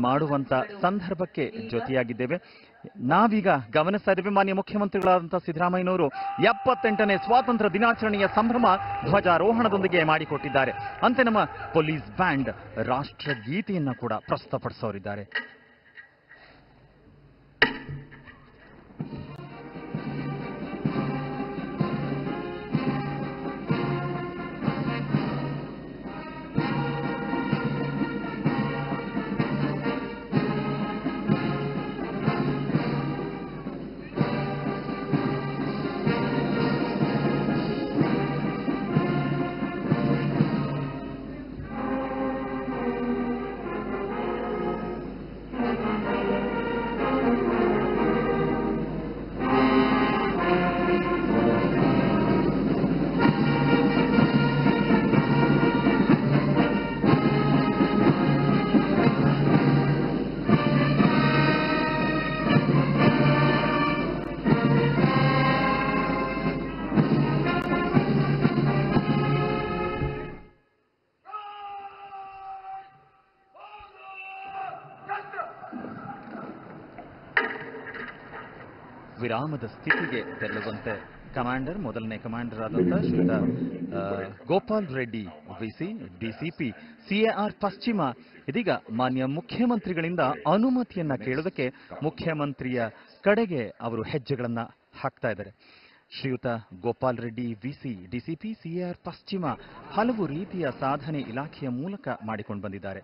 ಮಾಡುವಂತ ಸಂದರ್ಭಕ್ಕೆ ಜೊತೆಯಾಗಿದ್ದೇವೆ. ನಾವೀಗ ಗಮನಿಸ್ತಾ ಇದ್ದೇವೆ ಮಾನ್ಯ ಮುಖ್ಯಮಂತ್ರಿಗಳಾದಂತಹ ಸಿದ್ದರಾಮಯ್ಯನವರು 78ನೇ ಸ್ವಾತಂತ್ರ್ಯ ದಿನಾಚರಣೆಯ ಸಂಭ್ರಮ ಧ್ವಜಾರೋಹಣದೊಂದಿಗೆ ಮಾಡಿಕೊಟ್ಟಿದ್ದಾರೆ. ಅಂತೆ ನಮ್ಮ ಪೊಲೀಸ್ ಬ್ಯಾಂಡ್ ರಾಷ್ಟ್ರಗೀತೆಯನ್ನ ಕೂಡ ಪ್ರಸ್ತುತಪಡಿಸೋರಿದ್ದಾರೆ. ವಿರಾಮದ ಸ್ಥಿತಿಗೆ ತೆರಳುವಂತೆ ಕಮಾಂಡರ್ ಮೊದಲನೇ ಕಮಾಂಡರ್ ಆದಂತಹ ಶ್ರೀಯುತ Gopal Reddy VC DCP CAR ಪಶ್ಚಿಮ ಇದೀಗ ಮಾನ್ಯ ಮುಖ್ಯಮಂತ್ರಿಗಳಿಂದ ಅನುಮತಿಯನ್ನ ಕೇಳೋದಕ್ಕೆ ಮುಖ್ಯಮಂತ್ರಿಯ ಕಡೆಗೆ ಅವರು ಹೆಜ್ಜೆಗಳನ್ನ ಹಾಕ್ತಾ ಇದ್ದಾರೆ. ಶ್ರೀಯುತ Gopal Reddy VC DCP CAR ಪಶ್ಚಿಮ ಹಲವು ರೀತಿಯ ಸಾಧನೆ ಇಲಾಖೆಯ ಮೂಲಕ ಮಾಡಿಕೊಂಡು ಬಂದಿದ್ದಾರೆ.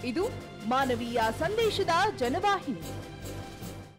ಇದು ಮಾನವೀಯ ಸಂದೇಶದ ಜನವಾಹಿನಿ.